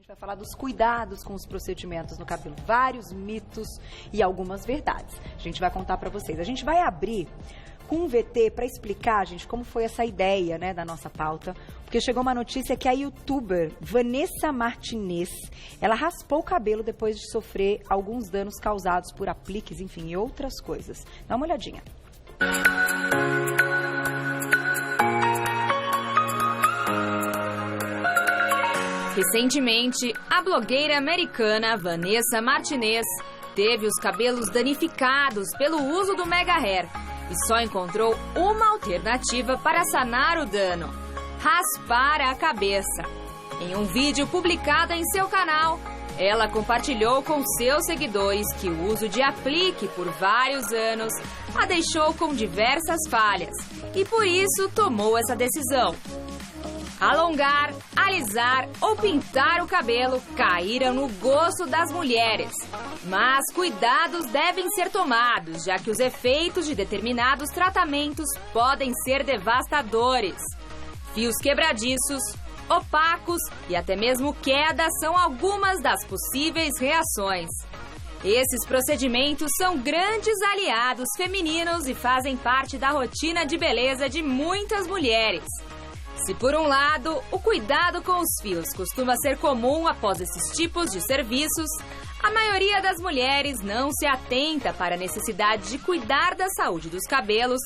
gente vai falar dos cuidados com os procedimentos no cabelo, vários mitos e algumas verdades. A gente vai contar para vocês. A gente vai abrir com um VT para explicar, gente, como foi essa ideia, né, da nossa pauta, porque chegou uma notícia que a youtuber Vanessa Martinez, ela raspou o cabelo depois de sofrer alguns danos causados por apliques, enfim, e outras coisas. Dá uma olhadinha. Recentemente, a blogueira americana Vanessa Martinez teve os cabelos danificados pelo uso do Mega Hair e só encontrou uma alternativa para sanar o dano: raspar a cabeça. Em um vídeo publicado em seu canal, ela compartilhou com seus seguidores que o uso de aplique por vários anos a deixou com diversas falhas e por isso tomou essa decisão. Alongar, alisar ou pintar o cabelo caíram no gosto das mulheres. Mas cuidados devem ser tomados, já que os efeitos de determinados tratamentos podem ser devastadores. Fios quebradiços, opacos e até mesmo queda são algumas das possíveis reações. Esses procedimentos são grandes aliados femininos e fazem parte da rotina de beleza de muitas mulheres. Se por um lado, o cuidado com os fios costuma ser comum após esses tipos de serviços, a maioria das mulheres não se atenta para a necessidade de cuidar da saúde dos cabelos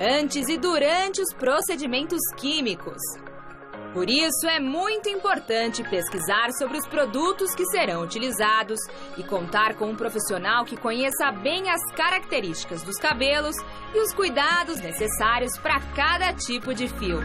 antes e durante os procedimentos químicos. Por isso, é muito importante pesquisar sobre os produtos que serão utilizados e contar com um profissional que conheça bem as características dos cabelos e os cuidados necessários para cada tipo de fio.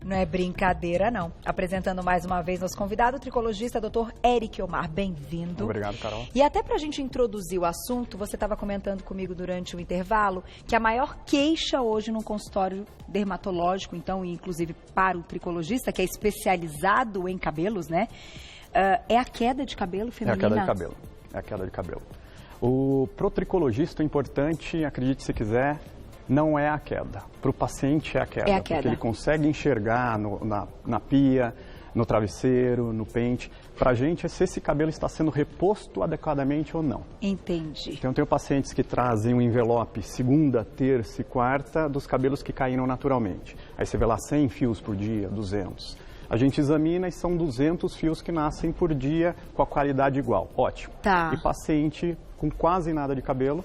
Não é brincadeira, não. Apresentando mais uma vez nosso convidado, o tricologista Dr. Eric Omar. Bem-vindo. Obrigado, Carol. E até para a gente introduzir o assunto, você estava comentando comigo durante o intervalo que a maior queixa hoje no consultório dermatológico, então, e inclusive para o tricologista, que é especializado em cabelos, né? É a queda de cabelo feminina. É a queda de cabelo. É a queda de cabelo. Pro tricologista, o importante, acredite se quiser, não é a queda. Para o paciente é a queda. É a queda. Porque ele consegue enxergar na pia, no travesseiro, no pente. Para a gente é se esse cabelo está sendo reposto adequadamente ou não. Entendi. Então eu tenho pacientes que trazem um envelope segunda, terça e quarta dos cabelos que caíram naturalmente. Aí você vê lá 100 fios por dia, 200. A gente examina e são 200 fios que nascem por dia com a qualidade igual. Ótimo. Tá. E paciente com quase nada de cabelo,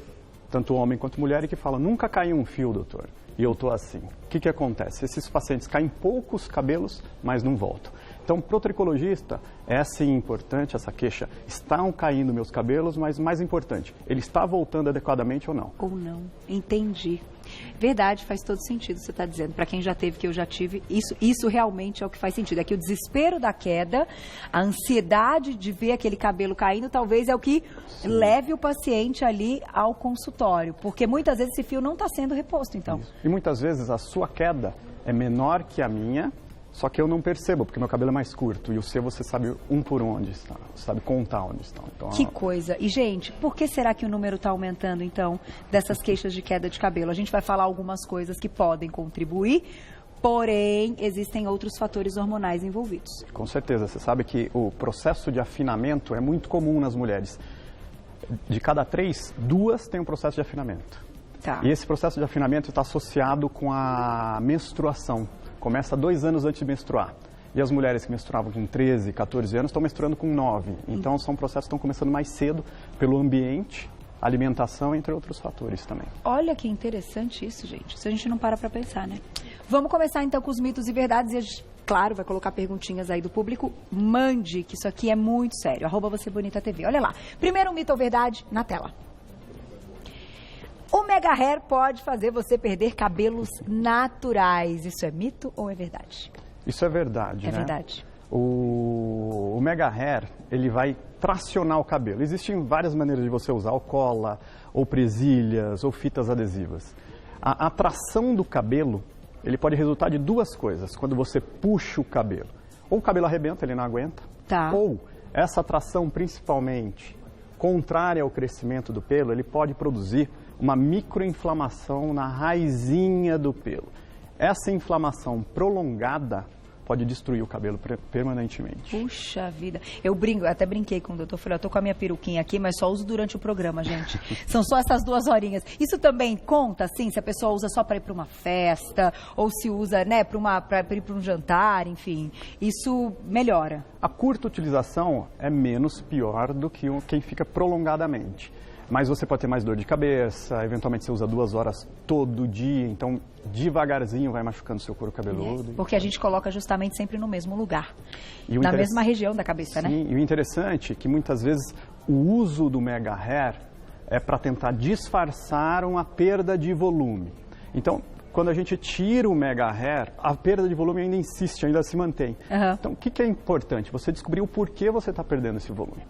tanto homem quanto mulher, e que fala, nunca caiu um fio, doutor, e eu tô assim. O que acontece? Esses pacientes caem poucos cabelos, mas não voltam. Então, pro tricologista, é sim importante essa queixa. Estão caindo meus cabelos, mas mais importante, ele está voltando adequadamente ou não? Ou não. Entendi. Verdade, faz todo sentido, você está dizendo. Para quem já teve, que eu já tive, isso realmente é o que faz sentido. É que o desespero da queda, a ansiedade de ver aquele cabelo caindo, talvez é o que leve o paciente ali ao consultório. Porque muitas vezes esse fio não está sendo reposto, então. Isso. E muitas vezes a sua queda é menor que a minha, só que eu não percebo, porque meu cabelo é mais curto. E o seu, você sabe um por onde está, você sabe contar onde está. Então, que coisa. E, gente, por que será que o número está aumentando, então, dessas queixas de queda de cabelo? A gente vai falar algumas coisas que podem contribuir, porém, existem outros fatores hormonais envolvidos. Com certeza. Você sabe que o processo de afinamento é muito comum nas mulheres. De cada 3, 2 têm um processo de afinamento. Tá. E esse processo de afinamento está associado com a menstruação. Começa 2 anos antes de menstruar. E as mulheres que menstruavam com 13, 14 anos estão menstruando com 9. Então, são processos que estão começando mais cedo pelo ambiente, alimentação, entre outros fatores também. Olha que interessante isso, gente. Isso a gente não para pensar, né? Vamos começar, então, com os mitos e verdades. E a gente, claro, vai colocar perguntinhas aí do público. Mande, que isso aqui é muito sério. @VocêBonitaTV. Olha lá. Primeiro mito ou verdade, na tela. O Mega Hair pode fazer você perder cabelos naturais. Isso é mito ou é verdade? Isso é verdade, né? É né? verdade. O Mega Hair, ele vai tracionar o cabelo. Existem várias maneiras de você usar, ou cola, ou presilhas, ou fitas adesivas. A atração do cabelo, ele pode resultar de 2 coisas. Quando você puxa o cabelo, ou o cabelo arrebenta, ele não aguenta. Tá. Ou essa atração, principalmente, contrária ao crescimento do pelo, ele pode produzir uma microinflamação na raizinha do pelo. Essa inflamação prolongada pode destruir o cabelo permanentemente. Puxa vida. Eu brinco, até brinquei com o doutor, falei, eu tô com a minha peruquinha aqui, mas só uso durante o programa, gente. São só essas 2 horinhas. Isso também conta, assim, se a pessoa usa só para ir para uma festa, ou se usa, né, para ir para um jantar, enfim. Isso melhora. A curta utilização é menos pior do que quem fica prolongadamente. Mas você pode ter mais dor de cabeça, eventualmente você usa 2 horas todo dia, então devagarzinho vai machucando seu couro cabeludo. Porque a gente coloca justamente sempre no mesmo lugar, na mesma região da cabeça, né? Sim, e o interessante é que muitas vezes o uso do Mega Hair é para tentar disfarçar uma perda de volume. Então, quando a gente tira o Mega Hair, a perda de volume ainda insiste, ainda se mantém. Uhum. Então, o que é importante? Você descobrir o porquê você está perdendo esse volume.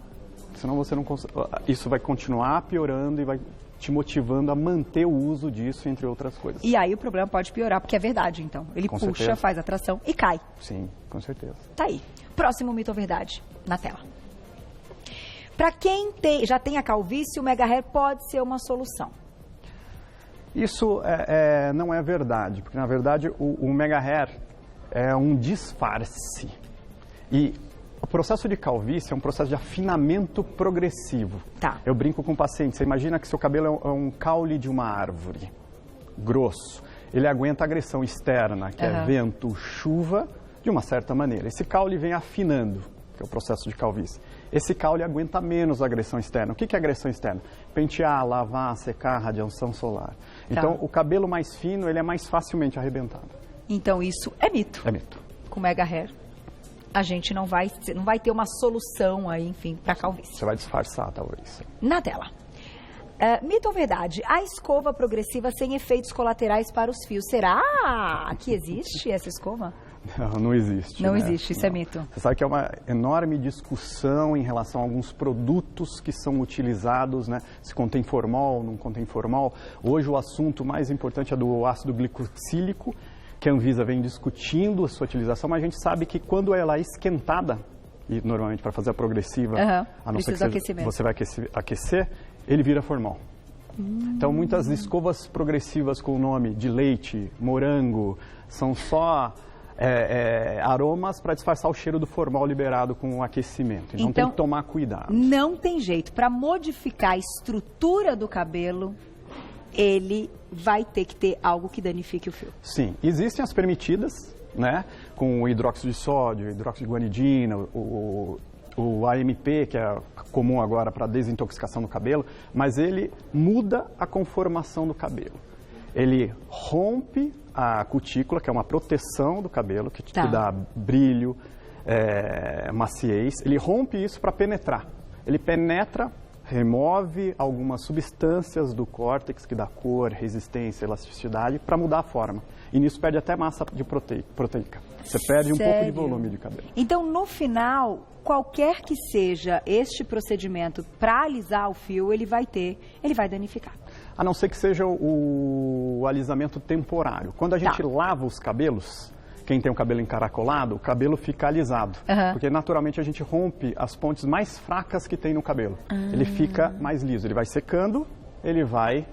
Senão você não consegue, isso vai continuar piorando e vai te motivando a manter o uso disso, entre outras coisas. E aí o problema pode piorar, porque é verdade, então. Ele Com puxa, certeza. faz a tração e cai. Sim, com certeza. Tá aí. Próximo mito ou verdade, na tela. Para quem já tem a calvície, o Mega Hair pode ser uma solução. Isso não é verdade, porque na verdade o Mega Hair é um disfarce. E o processo de calvície é um processo de afinamento progressivo. Tá. Eu brinco com o paciente, você imagina que seu cabelo é um caule de uma árvore, grosso. Ele aguenta agressão externa, que é vento, chuva, de uma certa maneira. Esse caule vem afinando, que é o processo de calvície. Esse caule aguenta menos agressão externa. O que é agressão externa? Pentear, lavar, secar, radiação solar. Então, o cabelo mais fino, ele é mais facilmente arrebentado. Então, isso é mito. É mito. Com Mega Hair, a gente não vai ter uma solução aí, enfim, para calvície. Você vai disfarçar, talvez. Na tela. Mito ou verdade? A escova progressiva sem efeitos colaterais para os fios. Será que existe essa escova? Não existe. Não né? existe, isso é mito. Você sabe que é uma enorme discussão em relação a alguns produtos que são utilizados, né? Se contém formol, não contém formol. Hoje o assunto mais importante é do ácido glicoxílico, que a Anvisa vem discutindo a sua utilização, mas a gente sabe que quando ela é esquentada, e normalmente para fazer a progressiva, a não ser que você vai aquecer, ele vira formol. Então muitas escovas progressivas com o nome de leite, morango, são só aromas para disfarçar o cheiro do formol liberado com o aquecimento. Então tem que tomar cuidado. Não tem jeito. Para modificar a estrutura do cabelo, ele vai ter que ter algo que danifique o fio. Sim, existem as permitidas, né, com o hidróxido de sódio, hidróxido de guanidina, o AMP, que é comum agora para desintoxicação do cabelo, mas ele muda a conformação do cabelo. Ele rompe a cutícula, que é uma proteção do cabelo, que dá brilho, maciez. Ele rompe isso para penetrar. Ele penetra, remove algumas substâncias do córtex que dá cor, resistência, elasticidade, para mudar a forma. E nisso perde até massa de proteica. Você perde um pouco de volume de cabelo. Então, no final, qualquer que seja este procedimento para alisar o fio, ele vai danificar. A não ser que seja o alisamento temporário. Quando a gente lava os cabelos, quem tem o cabelo encaracolado, o cabelo fica alisado. Porque naturalmente a gente rompe as pontes mais fracas que tem no cabelo. Ele fica mais liso, ele vai secando, ele vai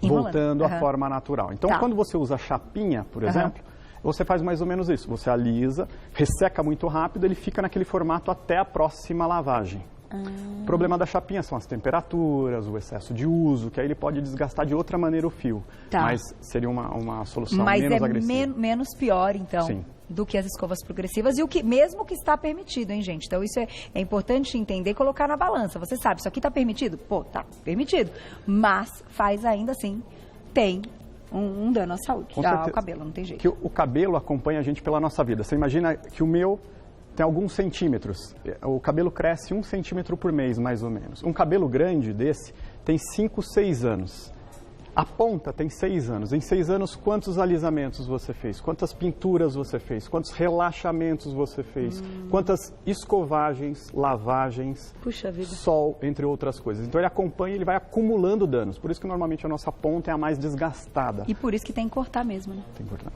voltando à forma natural. Então quando você usa a chapinha, por exemplo, você faz mais ou menos isso. Você alisa, resseca muito rápido, ele fica naquele formato até a próxima lavagem. O problema da chapinha são as temperaturas, o excesso de uso, que aí ele pode desgastar de outra maneira o fio. Mas seria uma solução menos agressiva. Mas menos pior, então, do que as escovas progressivas. E mesmo que está permitido, hein, gente? Então, isso é importante entender e colocar na balança. Você sabe, isso aqui está permitido? Pô, tá permitido. Mas faz ainda assim, tem um dano à saúde, ao cabelo, não tem jeito. Que o cabelo acompanha a gente pela nossa vida. Você imagina que o meu tem alguns centímetros. O cabelo cresce 1 centímetro por mês, mais ou menos. Um cabelo grande desse tem 5, 6 anos. A ponta tem 6 anos. Em 6 anos, quantos alisamentos você fez? Quantas pinturas você fez? Quantos relaxamentos você fez? Quantas escovagens, lavagens, sol, entre outras coisas. Então ele acompanha e ele vai acumulando danos. Por isso que normalmente a nossa ponta é a mais desgastada. E por isso que tem que cortar mesmo, né? Tem que cortar.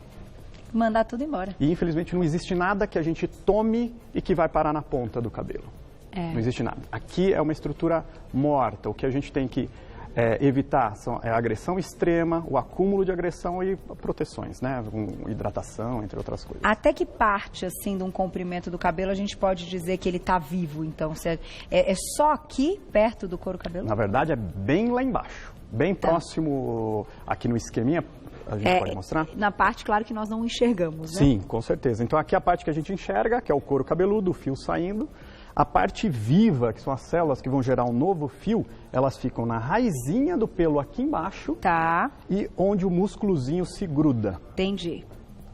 Mandar tudo embora. E infelizmente não existe nada que a gente tome e que vai parar na ponta do cabelo. Não existe nada. Aqui é uma estrutura morta. O que a gente tem que evitar a agressão extrema, o acúmulo de agressão e proteções, né? Com hidratação, entre outras coisas. Até que parte, assim, de um comprimento do cabelo a gente pode dizer que ele está vivo? Então, é só aqui, perto do couro cabeludo? Na verdade, é bem lá embaixo, bem próximo, aqui no esqueminha, a gente pode mostrar? Na parte, claro, que nós não enxergamos, né? Sim, com certeza. Então, aqui é a parte que a gente enxerga, que é o couro cabeludo, o fio saindo. A parte viva, que são as células que vão gerar um novo fio, elas ficam na raizinha do pelo aqui embaixo. Tá. E onde o músculozinho se gruda. Entendi.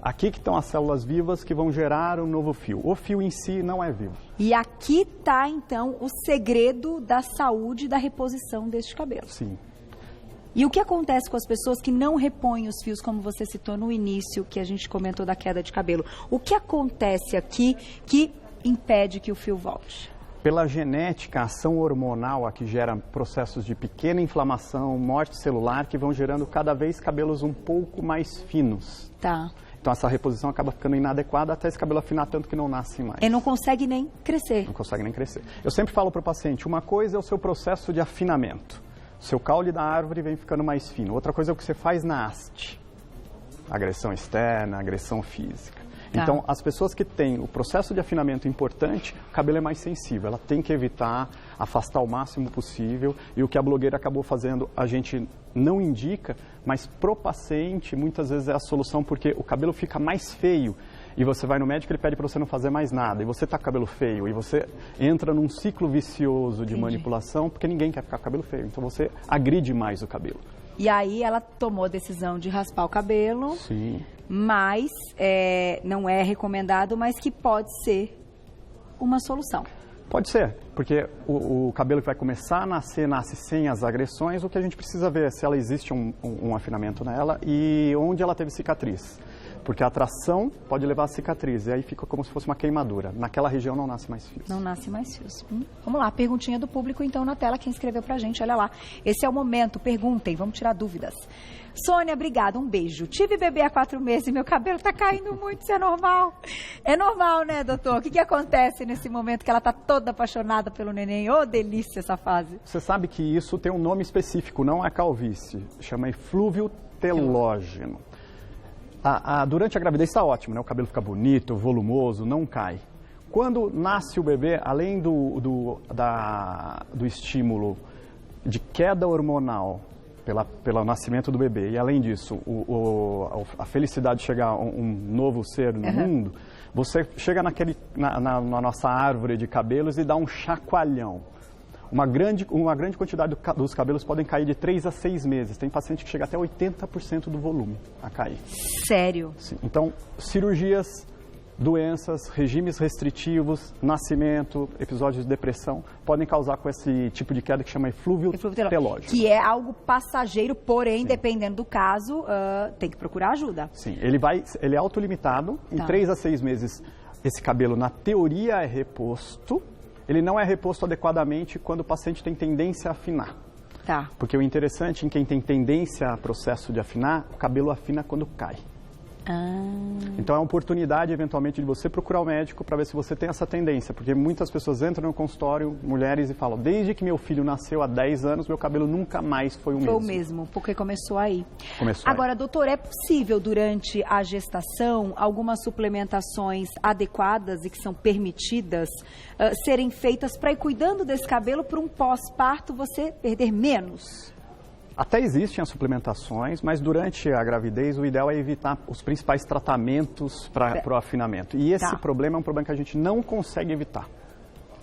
Aqui que estão as células vivas que vão gerar um novo fio. O fio em si não é vivo. E aqui está, então, o segredo da saúde e da reposição deste cabelo. Sim. E o que acontece com as pessoas que não repõem os fios, como você citou no início, que a gente comentou da queda de cabelo? O que acontece aqui que impede que o fio volte? Pela genética, a ação hormonal aqui gera processos de pequena inflamação, morte celular, que vão gerando cada vez cabelos um pouco mais finos. Tá. Então essa reposição acaba ficando inadequada até esse cabelo afinar tanto que não nasce mais. Ele não consegue nem crescer. Não consegue nem crescer. Eu sempre falo para o paciente, uma coisa é o seu processo de afinamento. O seu caule da árvore vem ficando mais fino. Outra coisa é o que você faz na haste. Agressão externa, agressão física. Tá. Então, as pessoas que têm o processo de afinamento importante, o cabelo é mais sensível. Ela tem que evitar, afastar o máximo possível. E o que a blogueira acabou fazendo, a gente não indica, mas pro paciente, muitas vezes é a solução, porque o cabelo fica mais feio. E você vai no médico, ele pede para você não fazer mais nada. E você tá com o cabelo feio. E você entra num ciclo vicioso de manipulação, porque ninguém quer ficar com o cabelo feio. Então, você agride mais o cabelo. E aí ela tomou a decisão de raspar o cabelo. Sim. Mas não é recomendado, mas que pode ser uma solução. Pode ser, porque o cabelo que vai começar a nascer, nasce sem as agressões. O que a gente precisa ver é se ela existe um afinamento nela e onde ela teve cicatriz. Porque a atração pode levar a cicatriz, e aí fica como se fosse uma queimadura. Naquela região não nasce mais fios. Não nasce mais fios. Vamos lá, perguntinha do público então na tela, quem escreveu pra gente, olha lá. Esse é o momento, perguntem, vamos tirar dúvidas. Sônia, obrigada, um beijo. Tive bebê há 4 meses e meu cabelo tá caindo muito, isso é normal? É normal, né, doutor? O que acontece nesse momento que ela tá toda apaixonada pelo neném? Ô, delícia essa fase. Você sabe que isso tem um nome específico, não é calvície. Chama eflúvio telógeno. Durante a gravidez está ótimo, né? O cabelo fica bonito, volumoso, não cai. Quando nasce o bebê, além do estímulo de queda hormonal pelo nascimento do bebê, e além disso, a felicidade de chegar um novo ser no mundo, você chega na nossa árvore de cabelos e dá um chacoalhão. Uma grande quantidade dos cabelos podem cair de 3 a 6 meses. Tem paciente que chega até 80% do volume a cair. Sério? Sim. Então, cirurgias, doenças, regimes restritivos, nascimento, episódios de depressão, podem causar com esse tipo de queda que chama eflúvio telógeno. Que é algo passageiro, porém, dependendo do caso, tem que procurar ajuda. Sim, ele é autolimitado. Em 3 a 6 meses, esse cabelo, na teoria, é reposto. Ele não é reposto adequadamente quando o paciente tem tendência a afinar. Tá. Porque o interessante em quem tem tendência a processo de afinar, o cabelo afina quando cai. Então é uma oportunidade, eventualmente, de você procurar o médico para ver se você tem essa tendência. Porque muitas pessoas entram no consultório, mulheres, e falam, desde que meu filho nasceu há 10 anos, meu cabelo nunca mais foi o mesmo. Foi o mesmo, porque começou aí. Começou Agora, aí. doutor, é possível, durante a gestação, algumas suplementações adequadas e que são permitidas serem feitas para ir cuidando desse cabelo para um pós-parto você perder menos? Até existem as suplementações, mas durante a gravidez o ideal é evitar os principais tratamentos para o afinamento. E esse problema é um problema que a gente não consegue evitar.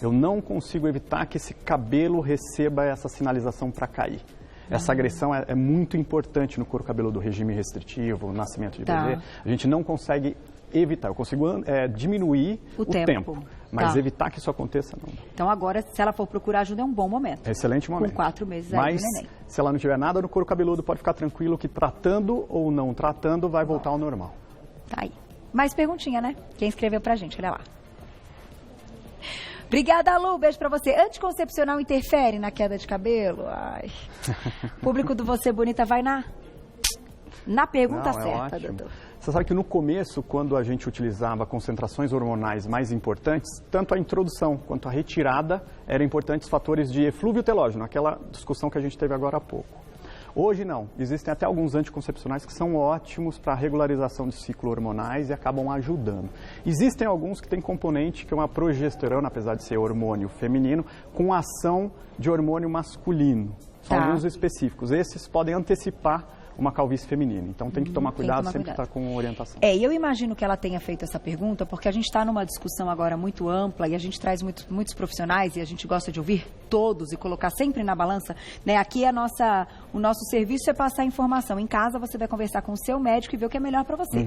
Eu não consigo evitar que esse cabelo receba essa sinalização para cair. Essa agressão é muito importante no couro cabeludo do regime restritivo, no nascimento de bebê. A gente não consegue evitar. Eu consigo diminuir o tempo. Mas evitar que isso aconteça, não. Então agora, se ela for procurar ajuda, é um bom momento. Excelente momento. Com 4 meses aí do neném. Mas, se ela não tiver nada no couro cabeludo, pode ficar tranquilo que tratando ou não tratando, vai voltar ao normal. Tá aí. Mais perguntinha, né? Quem escreveu pra gente, olha lá. Obrigada, Lu. Beijo pra você. Anticoncepcional interfere na queda de cabelo? Ai. O público do Você Bonita vai na pergunta certa, doutor. Você sabe que no começo, quando a gente utilizava concentrações hormonais mais importantes, tanto a introdução quanto a retirada eram importantes fatores de eflúvio telógeno, aquela discussão que a gente teve agora há pouco. Hoje não, existem até alguns anticoncepcionais que são ótimos para a regularização de ciclo hormonais e acabam ajudando. Existem alguns que têm componente que é uma progesterona, apesar de ser hormônio feminino, com ação de hormônio masculino. São alguns específicos. Esses podem antecipar uma calvície feminina. Então tem que tomar cuidado, sempre estar com orientação. E eu imagino que ela tenha feito essa pergunta porque a gente está numa discussão agora muito ampla e a gente traz muitos profissionais e a gente gosta de ouvir todos e colocar sempre na balança, né? Aqui o nosso serviço é passar informação. Em casa você vai conversar com o seu médico e ver o que é melhor para você.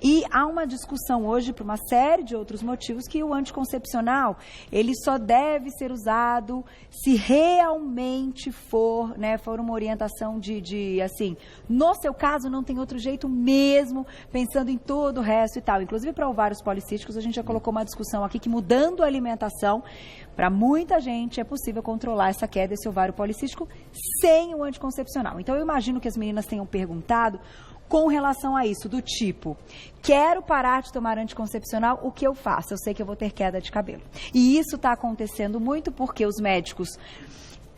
E há uma discussão hoje por uma série de outros motivos que o anticoncepcional, ele só deve ser usado se realmente for, né, for uma orientação de assim, no seu caso, não tem outro jeito mesmo, pensando em todo o resto e tal. Inclusive, para ovários policísticos, a gente já colocou uma discussão aqui que mudando a alimentação, para muita gente é possível controlar essa queda, esse ovário policístico, sem o anticoncepcional. Então, eu imagino que as meninas tenham perguntado com relação a isso, do tipo, quero parar de tomar anticoncepcional, o que eu faço? Eu sei que eu vou ter queda de cabelo. E isso está acontecendo muito porque os médicos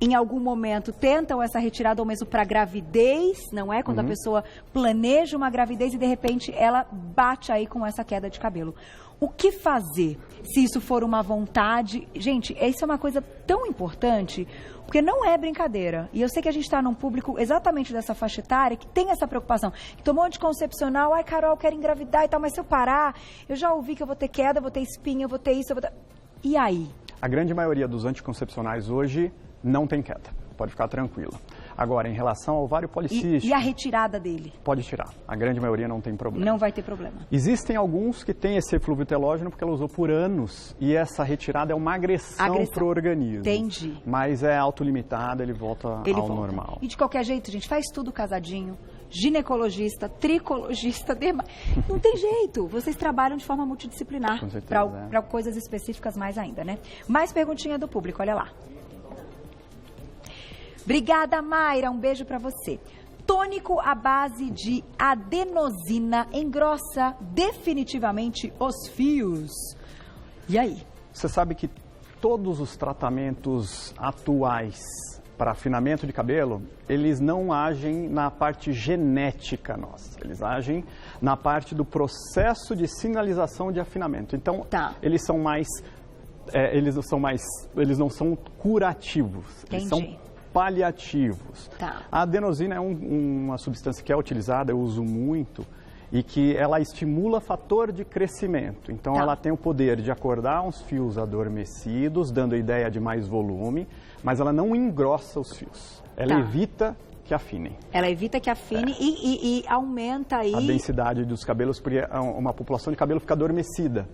em algum momento tentam essa retirada ou mesmo para gravidez, não é? Quando a pessoa planeja uma gravidez e de repente ela bate aí com essa queda de cabelo. O que fazer se isso for uma vontade? Gente, isso é uma coisa tão importante, porque não é brincadeira. E eu sei que a gente está num público exatamente dessa faixa etária que tem essa preocupação. Que tomou anticoncepcional, ai Carol, eu quero engravidar e tal, mas se eu parar, eu já ouvi que eu vou ter queda, eu vou ter espinha, eu vou ter isso, eu vou ter... E aí? A grande maioria dos anticoncepcionais hoje não tem queda, pode ficar tranquila. Agora, em relação ao ovário policístico... E a retirada dele? Pode tirar. A grande maioria não tem problema. Não vai ter problema. Existem alguns que têm esse eflúvio telógeno porque ela usou por anos e essa retirada é uma agressão para o organismo. Entendi. Mas é autolimitada, ele volta ao normal. E de qualquer jeito, gente, faz tudo casadinho. Ginecologista, tricologista, não tem jeito. Vocês trabalham de forma multidisciplinar para coisas específicas mais ainda, né? Mais perguntinha do público, olha lá. Obrigada, Mayra. Um beijo para você. Tônico à base de adenosina engrossa definitivamente os fios. E aí? Você sabe que todos os tratamentos atuais para afinamento de cabelo, eles não agem na parte genética nossa. Eles agem na parte do processo de sinalização de afinamento. Então, eles são mais... eles não são curativos. Entendi. Eles são paliativos. A adenosina é uma substância que é utilizada, eu uso muito, e que ela estimula fator de crescimento. Então, ela tem o poder de acordar uns fios adormecidos, dando a ideia de mais volume, mas ela não engrossa os fios. Ela evita que afinem. Ela evita que afine e aumenta aí... a densidade dos cabelos, porque uma população de cabelo fica adormecida.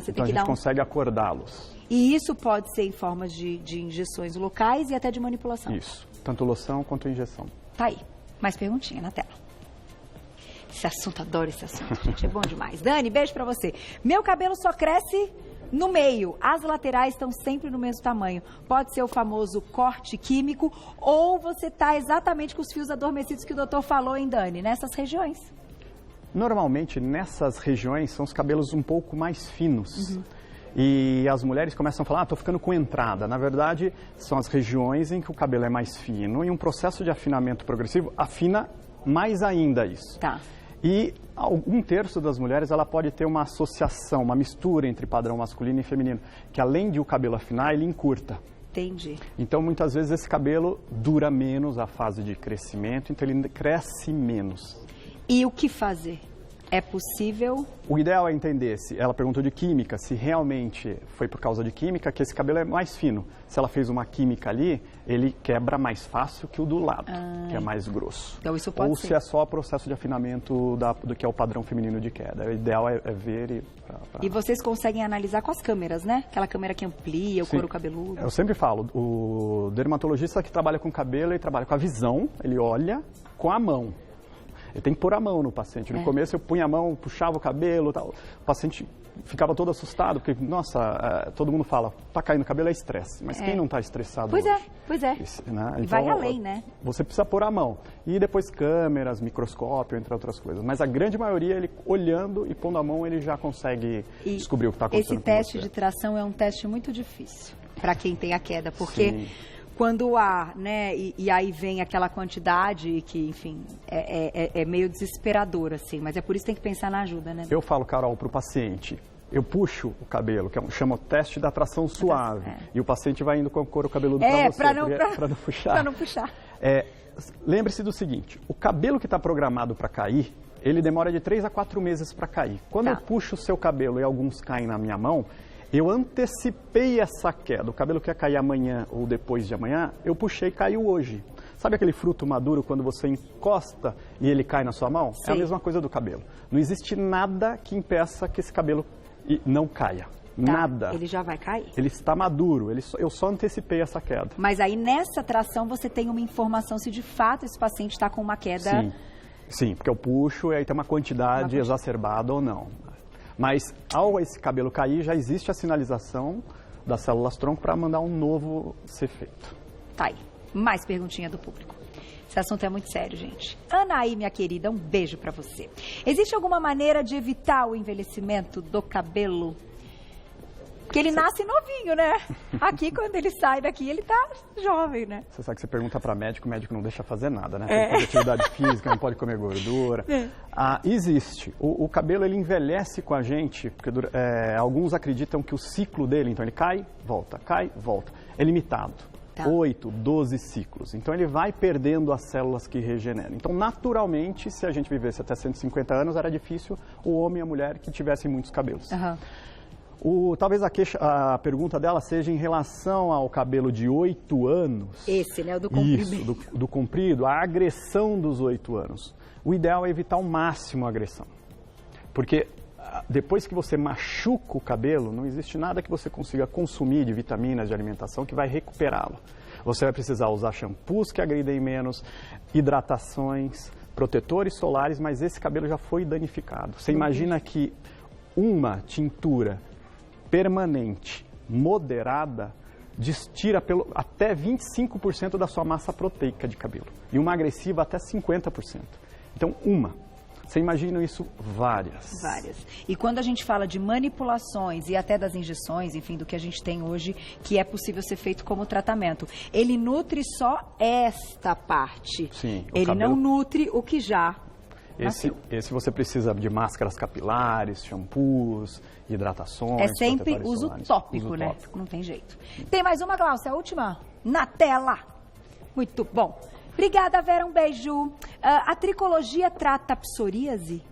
Então, a gente consegue acordá-los. E isso pode ser em formas de injeções locais e até de manipulação? Isso. Tanto loção quanto injeção. Tá aí. Mais perguntinha na tela. Esse assunto, adoro esse assunto, gente. É bom demais. Dani, beijo pra você. Meu cabelo só cresce no meio. As laterais estão sempre no mesmo tamanho. Pode ser o famoso corte químico ou você tá exatamente com os fios adormecidos que o doutor falou, hein, Dani? Nessas regiões. Normalmente, nessas regiões, são os cabelos um pouco mais finos. E as mulheres começam a falar, tô ficando com entrada. Na verdade, são as regiões em que o cabelo é mais fino e um processo de afinamento progressivo afina mais ainda isso. E um terço das mulheres, ela pode ter uma associação, uma mistura entre padrão masculino e feminino, que além de o cabelo afinar, ele encurta. Entendi. Então, muitas vezes, esse cabelo dura menos a fase de crescimento, então ele cresce menos. E o que fazer? É possível? O ideal é entender, ela perguntou de química, se realmente foi por causa de química que esse cabelo é mais fino. Se ela fez uma química ali, ele quebra mais fácil que o do lado, que é mais grosso. Então isso pode ser. Se é só processo de afinamento do que é o padrão feminino de queda. O ideal é ver E vocês conseguem analisar com as câmeras, né? Aquela câmera que amplia o couro cabeludo. Eu sempre falo, o dermatologista que trabalha com cabelo, ele trabalha com a visão, ele olha com a mão. Ele tem que pôr a mão no paciente. No começo eu punha a mão, puxava o cabelo, tal. O paciente ficava todo assustado, porque, nossa, todo mundo fala, tá caindo cabelo é estresse. Mas quem não está estressado hoje? Pois é. Né? E vai além, né? Você precisa pôr a mão. E depois câmeras, microscópio, entre outras coisas. Mas a grande maioria, ele olhando e pondo a mão, ele já consegue descobrir o que está acontecendo com você. Esse teste de tração é um teste muito difícil para quem tem a queda, porque quando há, né, e aí vem aquela quantidade que, enfim, é meio desesperador, assim, mas é por isso que tem que pensar na ajuda, né? Eu falo, Carol, para o paciente, eu puxo o cabelo, que chama o teste da tração suave, e o paciente vai indo com o couro cabeludo para você, para não puxar. Para não puxar. Lembre-se do seguinte, o cabelo que está programado para cair, ele demora de 3 a 4 meses para cair. Quando eu puxo o seu cabelo e alguns caem na minha mão, eu antecipei essa queda. O cabelo que ia cair amanhã ou depois de amanhã, eu puxei e caiu hoje. Sabe aquele fruto maduro quando você encosta e ele cai na sua mão? Sim. É a mesma coisa do cabelo. Não existe nada que impeça que esse cabelo não caia. Nada. Ele já vai cair? Ele está maduro. Eu só antecipei essa queda. Mas aí nessa tração você tem uma informação se de fato esse paciente está com uma queda... Sim, porque eu puxo e aí tem uma quantidade exacerbada ou não. Mas, ao esse cabelo cair, já existe a sinalização das células-tronco para mandar um novo ser feito. Tá aí. Mais perguntinha do público. Esse assunto é muito sério, gente. Anaí, minha querida, um beijo para você. Existe alguma maneira de evitar o envelhecimento do cabelo? Porque ele nasce novinho, né? Aqui, quando ele sai daqui, ele tá jovem, né? Você sabe que você pergunta para médico, o médico não deixa fazer nada, né? Tem que fazer atividade física, não pode comer gordura. Existe. O cabelo, ele envelhece com a gente, porque alguns acreditam que o ciclo dele, então ele cai, volta, é limitado. 8, 12 ciclos. Então ele vai perdendo as células que regeneram. Então, naturalmente, se a gente vivesse até 150 anos, era difícil o homem e a mulher que tivessem muitos cabelos. Talvez a pergunta dela seja em relação ao cabelo de 8 anos. Esse, né? O do comprido. Isso, do comprido, a agressão dos 8 anos. O ideal é evitar ao máximo a agressão. Porque depois que você machuca o cabelo, não existe nada que você consiga consumir de vitaminas, de alimentação, que vai recuperá-lo. Você vai precisar usar shampoos que agridem menos, hidratações, protetores solares, mas esse cabelo já foi danificado. Você imagina que uma tintura permanente, moderada, tira até 25% da sua massa proteica de cabelo. E uma agressiva até 50%. Então, Você imagina isso várias. E quando a gente fala de manipulações e até das injeções, enfim, do que a gente tem hoje, que é possível ser feito como tratamento, ele nutre só esta parte. Sim. Ele não nutre o que já... Esse você precisa de máscaras capilares, shampoos, hidratações. É sempre uso tópico, né? Não tem jeito. Tem mais uma, Glaucia, a última? Na tela. Muito bom. Obrigada, Vera, um beijo. A tricologia trata psoríase?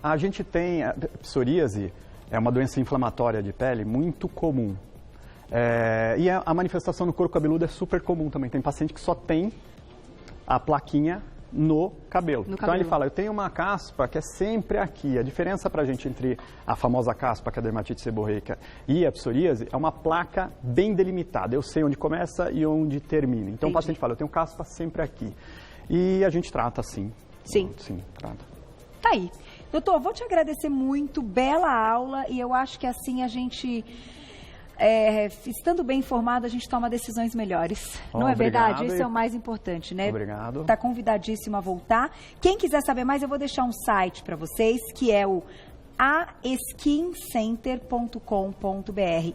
A gente tem... A psoríase é uma doença inflamatória de pele muito comum. E a manifestação no couro cabeludo é super comum também. Tem paciente que só tem a plaquinha no cabelo. Então ele fala, eu tenho uma caspa que é sempre aqui. A diferença para a gente entre a famosa caspa, que é a dermatite seborreica, e a psoríase, é uma placa bem delimitada. Eu sei onde começa e onde termina. Então o paciente fala, eu tenho caspa sempre aqui. E a gente trata assim. Sim, trata. Tá aí. Doutor, vou te agradecer muito, bela aula, e eu acho que assim a gente... estando bem informado, a gente toma decisões melhores. Não é verdade? Isso é o mais importante, né? Obrigado. Está convidadíssimo a voltar. Quem quiser saber mais, eu vou deixar um site para vocês, que é o askincenter.com.br.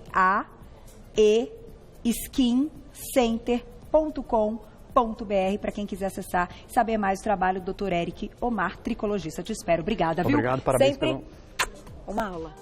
aeskincenter.com.br, para quem quiser acessar e saber mais do trabalho do Dr. Eric Omar, tricologista. Te espero. Obrigada, viu? Obrigado, parabéns. Sempre uma aula.